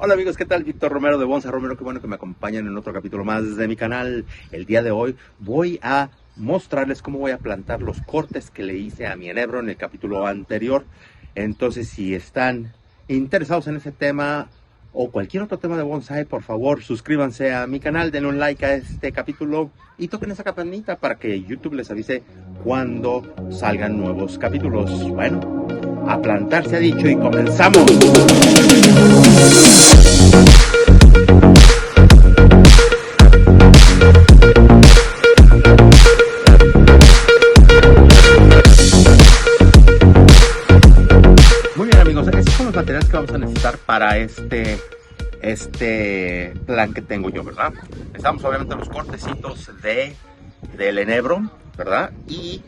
Hola amigos, ¿qué tal? Víctor Romero de Bonsai Romero, qué bueno que me acompañan en otro capítulo más de mi canal. El día de hoy voy a mostrarles cómo voy a plantar los cortes que le hice a mi enebro en el capítulo anterior. Entonces, si están interesados en ese tema o cualquier otro tema de bonsai, por favor suscríbanse a mi canal, denle un like a este capítulo y toquen esa campanita para que YouTube les avise cuando salgan nuevos capítulos. Bueno, a plantar se ha dicho y comenzamos. Muy bien amigos, estos son los materiales que vamos a necesitar para este plan que tengo yo, ¿verdad? Necesitamos obviamente los cortecitos del enebro, ¿verdad? Y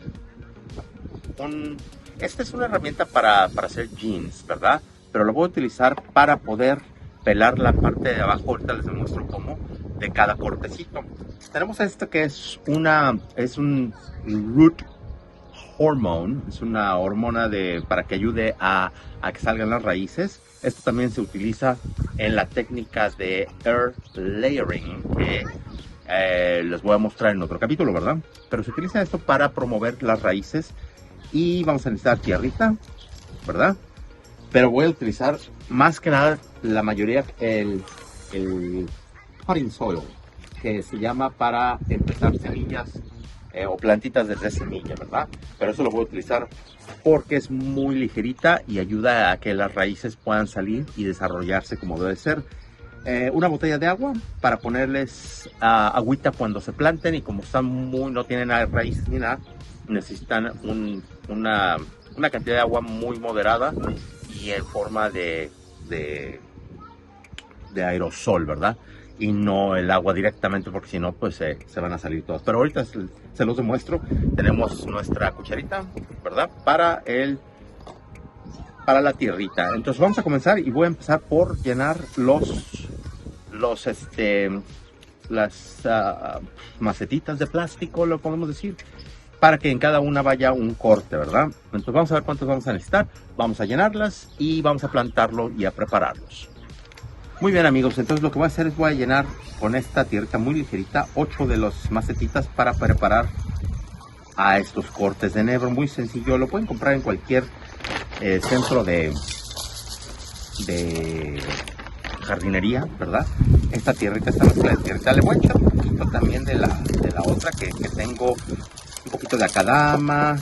esta es una herramienta para hacer jeans, ¿verdad? Pero lo voy a utilizar para poder pelar la parte de abajo. Ahorita les demuestro cómo, de cada cortecito. Tenemos esto que es un root hormone, es una hormona para que ayude a que salgan las raíces. Esto también se utiliza en la técnica de air layering, que les voy a mostrar en otro capítulo, ¿verdad? Pero se utiliza esto para promover las raíces. Y vamos a necesitar tierrita, ¿verdad? Pero voy a utilizar más que nada, la mayoría, el potting soil, que se llama para empezar semillas o plantitas desde semilla, ¿verdad? Pero eso lo voy a utilizar porque es muy ligerita y ayuda a que las raíces puedan salir y desarrollarse como debe ser. Una botella de agua para ponerles agüita cuando se planten, y como no tienen raíces ni nada, necesitan una cantidad de agua muy moderada y en forma de aerosol, ¿verdad? Y no el agua directamente, porque si no pues se van a salir todas. Pero ahorita se los demuestro. Tenemos nuestra cucharita, ¿verdad? Para la tierrita. Entonces vamos a comenzar y voy a empezar por llenar las macetitas de plástico, lo podemos decir, para que en cada una vaya un corte, ¿verdad? Entonces vamos a ver cuántos vamos a necesitar. Vamos a llenarlas y vamos a plantarlo y a prepararlos. Muy bien amigos, entonces lo que voy a hacer es voy a llenar con esta tierrita muy ligerita 8 de las macetitas para preparar a estos cortes de enebro. Muy sencillo, lo pueden comprar en cualquier centro de jardinería, ¿verdad? Esta tierrita, esta mezcla de tierrita, le voy a echar un poquito también de la otra que tengo, un poquito de acadama,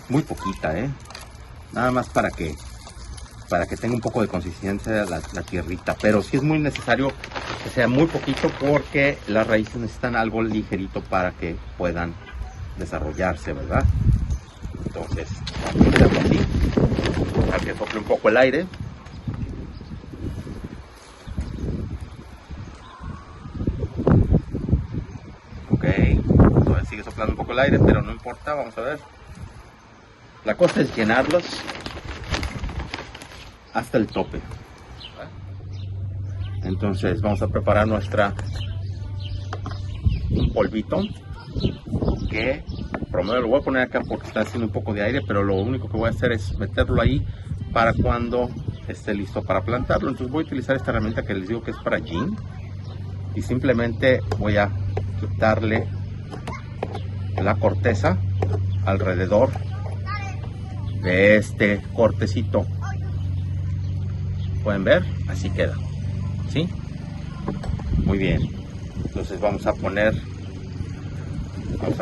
muy poquita, nada más para que tenga un poco de consistencia la tierrita, pero sí es muy necesario que sea muy poquito porque las raíces necesitan algo ligerito para que puedan desarrollarse, ¿verdad? Entonces, vamos a hacerlo así, para que sople un poco el aire. Ok, todavía sigue soplando un poco el aire, pero no importa, vamos a ver. La cosa es llenarlos hasta el tope. Entonces vamos a preparar un polvito que primero lo voy a poner acá porque está haciendo un poco de aire, pero lo único que voy a hacer es meterlo ahí para cuando esté listo para plantarlo. Entonces voy a utilizar esta herramienta que les digo que es para jean, y simplemente voy a quitarle la corteza alrededor de este cortecito. Pueden ver, así queda, ¿sí? Muy bien. Entonces vamos a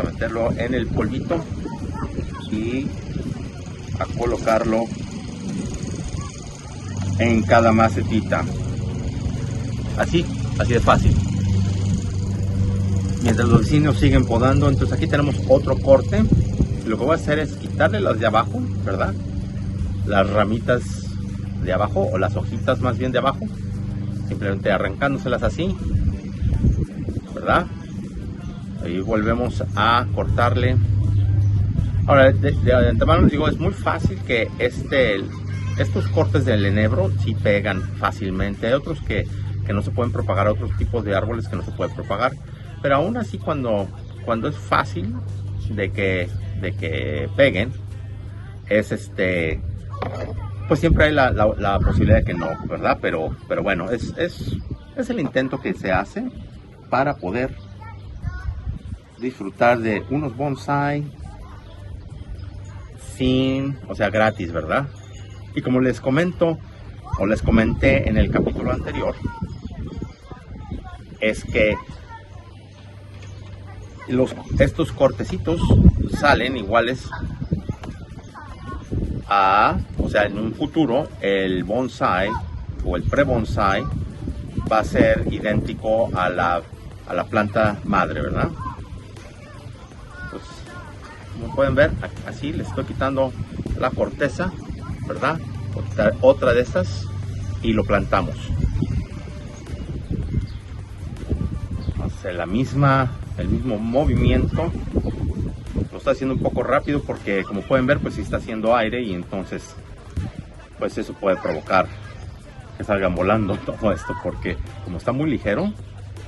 meterlo en el polvito y a colocarlo en cada macetita, así de fácil. Mientras los vecinos siguen podando, entonces aquí tenemos otro corte. Lo que voy a hacer es quitarle las de abajo, ¿verdad? Las ramitas de abajo, o las hojitas más bien de abajo, simplemente arrancándoselas así, ¿verdad? Ahí volvemos a cortarle. Ahora, de antemano les digo, es muy fácil que estos cortes del enebro sí pegan fácilmente. Hay otros que no se pueden propagar, otros tipos de árboles que no se pueden propagar, pero aún así cuando es fácil de que peguen, es pues siempre hay la posibilidad de que no, ¿verdad? Pero bueno, es el intento que se hace para poder disfrutar de unos bonsai o sea, gratis, ¿verdad? Y como les comento, o les comenté en el capítulo anterior, es que estos cortecitos salen iguales o sea, en un futuro el bonsai o el pre-bonsai va a ser idéntico a la planta madre, ¿verdad? Pues, como pueden ver, así les estoy quitando la corteza, ¿verdad? Otra de estas y lo plantamos. Hace el mismo movimiento. Lo está haciendo un poco rápido porque, como pueden ver, pues sí está haciendo aire y entonces pues eso puede provocar que salgan volando todo esto, porque como está muy ligero,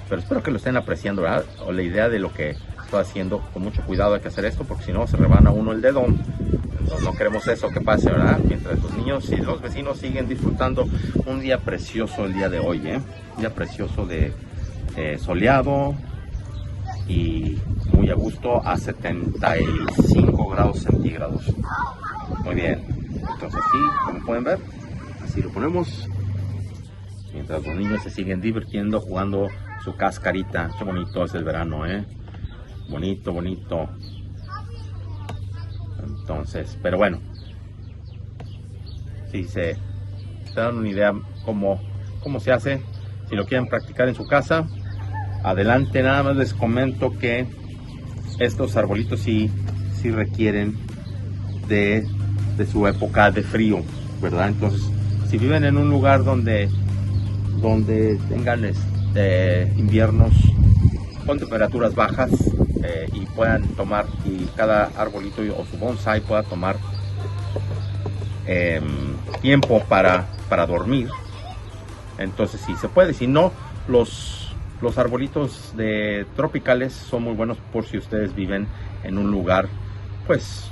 pero espero que lo estén apreciando, ¿verdad? O la idea de lo que estoy haciendo, con mucho cuidado hay que hacer esto porque si no se rebana uno el dedo. Entonces no queremos eso que pase, ¿verdad? Mientras los niños y los vecinos siguen disfrutando un día precioso el día de hoy, ¿eh? Un día precioso de soleado y muy a gusto a 75 grados centígrados. Muy bien, entonces así, como pueden ver, así lo ponemos mientras los niños se siguen divirtiendo jugando su cascarita. Qué bonito es el verano, bonito, bonito. Entonces, pero bueno, si se dan una idea cómo se hace, si lo quieren practicar en su casa, adelante. Nada más les comento que estos arbolitos sí requieren de su época de frío, ¿verdad? Entonces, si viven en un lugar donde tengan inviernos con temperaturas bajas y puedan tomar, y cada arbolito o su bonsai pueda tomar tiempo para dormir, entonces sí se puede. Si no, los arbolitos tropicales son muy buenos por si ustedes viven en un lugar pues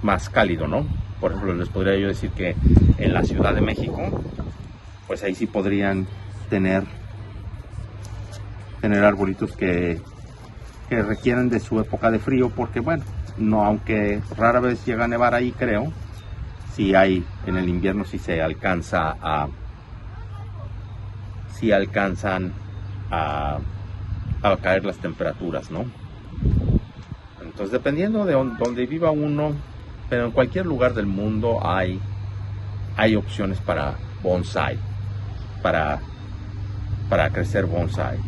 más cálido, ¿no? Por ejemplo, les podría yo decir que en la Ciudad de México, pues ahí sí podrían tener arbolitos que requieren de su época de frío, porque bueno, no, aunque rara vez llega a nevar ahí, creo, sí hay en el invierno, sí alcanzan a caer las temperaturas, ¿no? Entonces, dependiendo de donde viva uno, pero en cualquier lugar del mundo hay opciones para bonsai, para crecer bonsai,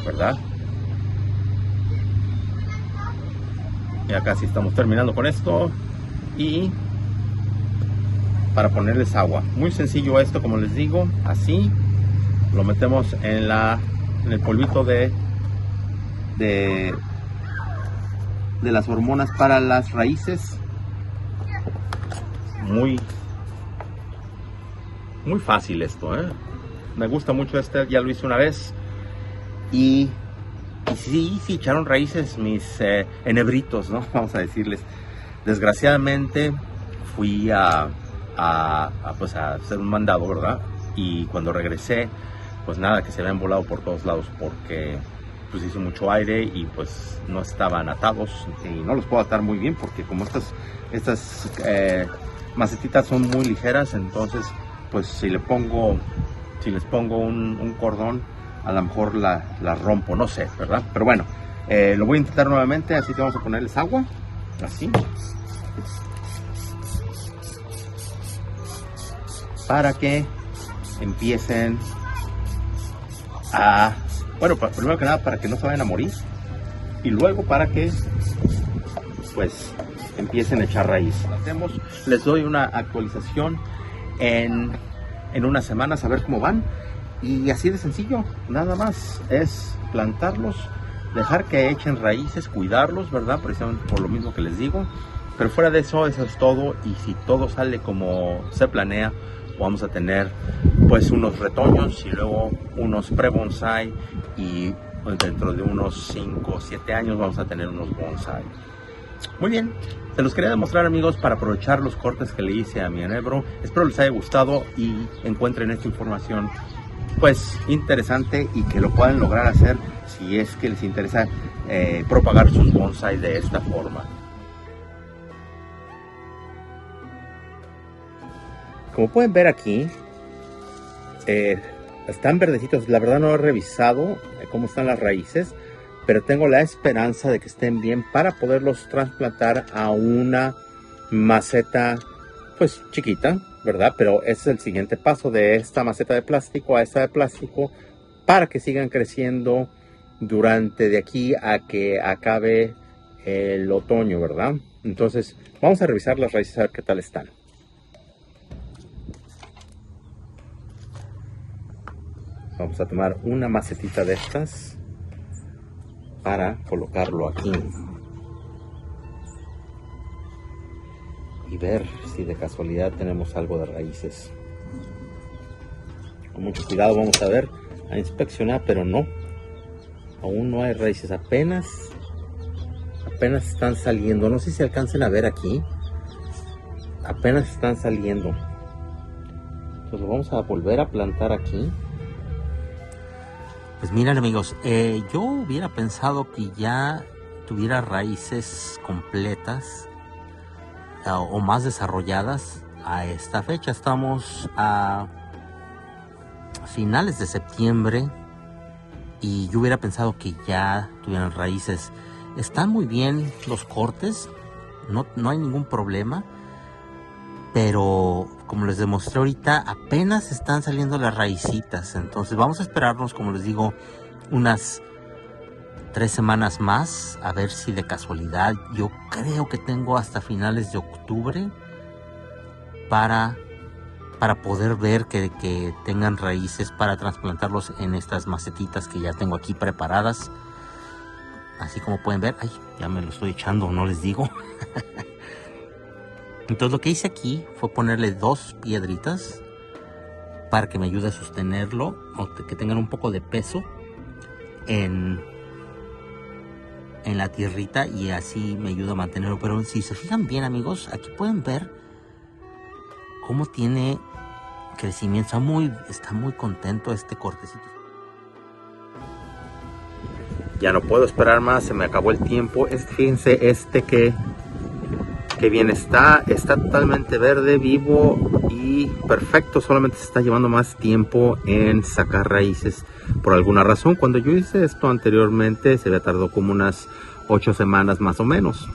¿verdad? Ya casi estamos terminando con esto y para ponerles agua, muy sencillo esto, como les digo, así lo metemos en el polvito de las hormonas para las raíces. Muy fácil esto, me gusta mucho ya lo hice una vez y sí echaron raíces mis enebritos, ¿no? Vamos a decirles. Desgraciadamente fui a hacer un mandado, ¿verdad? Y cuando regresé, pues nada, que se habían volado por todos lados porque pues hizo mucho aire y pues no estaban atados y no los puedo atar muy bien porque como estas macetitas son muy ligeras, entonces pues si les pongo un cordón, a lo mejor la rompo, no sé, ¿verdad? Pero bueno, lo voy a intentar nuevamente, así que vamos a ponerles agua, así, para que empiecen bueno, primero que nada para que no se vayan a morir y luego para que pues empiecen a echar raíz. Les doy una actualización en unas semanas a ver cómo van y así de sencillo, nada más es plantarlos, dejar que echen raíces, cuidarlos, ¿verdad? Precisamente por lo mismo que les digo, pero fuera de eso es todo y si todo sale como se planea, vamos a tener pues unos retoños y luego unos pre-bonsai y dentro de unos 5 o 7 años vamos a tener unos bonsai. Muy bien, se los quería demostrar, amigos, para aprovechar los cortes que le hice a mi enebro. Espero les haya gustado y encuentren esta información pues interesante y que lo puedan lograr hacer si es que les interesa propagar sus bonsai de esta forma. Como pueden ver aquí, están verdecitos. La verdad no he revisado cómo están las raíces, pero tengo la esperanza de que estén bien para poderlos trasplantar a una maceta pues chiquita, ¿verdad? Pero ese es el siguiente paso, de esta maceta de plástico a esta de plástico, para que sigan creciendo durante de aquí a que acabe el otoño, ¿verdad? Entonces vamos a revisar las raíces a ver qué tal están. Vamos a tomar una macetita de estas para colocarlo aquí y ver si de casualidad tenemos algo de raíces. Con mucho cuidado vamos a ver, a inspeccionar, pero no, aún no hay raíces, apenas están saliendo. No sé si alcancen a ver aquí, apenas están saliendo. Entonces vamos a volver a plantar aquí. Pues miren, amigos, yo hubiera pensado que ya tuviera raíces completas o más desarrolladas a esta fecha. Estamos a finales de septiembre y yo hubiera pensado que ya tuvieran raíces. Están muy bien los cortes, no hay ningún problema, pero como les demostré ahorita, apenas están saliendo las raícitas. Entonces vamos a esperarnos, como les digo, unas 3 semanas más, a ver si de casualidad, yo creo que tengo hasta finales de octubre para poder ver que tengan raíces para trasplantarlos en estas macetitas que ya tengo aquí preparadas. Así como pueden ver, ay, ya me lo estoy echando, no les digo. Entonces lo que hice aquí fue ponerle 2 piedritas para que me ayude a sostenerlo, o que tengan un poco de peso en la tierrita, y así me ayuda a mantenerlo. Pero si se fijan bien, amigos, aquí pueden ver cómo tiene crecimiento. Está muy contento este cortecito. Ya no puedo esperar más, se me acabó el tiempo. Fíjense, que bien está totalmente verde, vivo y perfecto. Solamente se está llevando más tiempo en sacar raíces por alguna razón. Cuando yo hice esto anteriormente se había tardado como unas 8 semanas más o menos,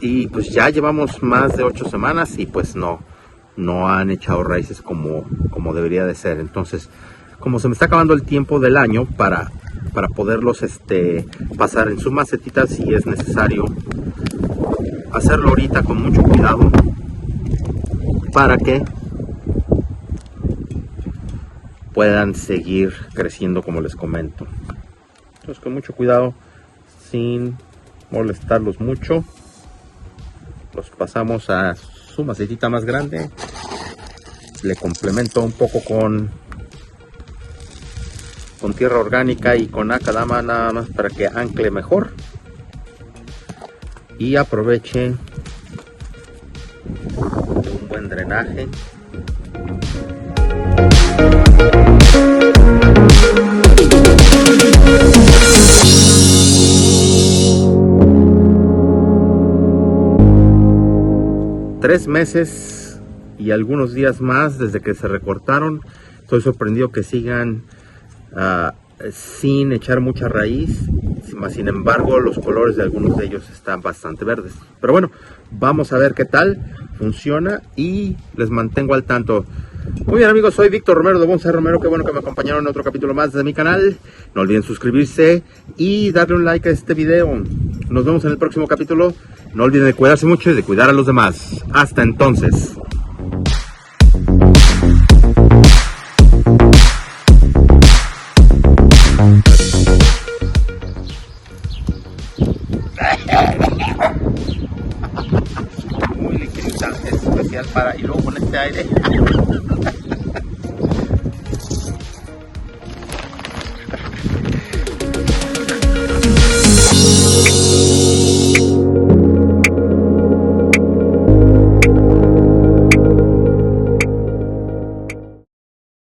y pues ya llevamos más de 8 semanas y pues no han echado raíces como debería de ser. Entonces, como se me está acabando el tiempo del año para poderlos pasar en su macetita, si es necesario hacerlo ahorita con mucho cuidado para que puedan seguir creciendo, como les comento. Entonces, con mucho cuidado, sin molestarlos mucho, los pasamos a su macetita más grande. Le complemento un poco con tierra orgánica y con acadama, nada más para que ancle mejor y aproveche un buen drenaje. Tres meses y algunos días más desde que se recortaron. Estoy sorprendido que sigan sin echar mucha raíz. Sin embargo, los colores de algunos de ellos están bastante verdes. Pero bueno, vamos a ver qué tal funciona y les mantengo al tanto. Muy bien, amigos, soy Víctor Romero de Bonsai Romero. Qué bueno que me acompañaron en otro capítulo más de mi canal. No olviden suscribirse y darle un like a este video. Nos vemos en el próximo capítulo. No olviden de cuidarse mucho y de cuidar a los demás. Hasta entonces.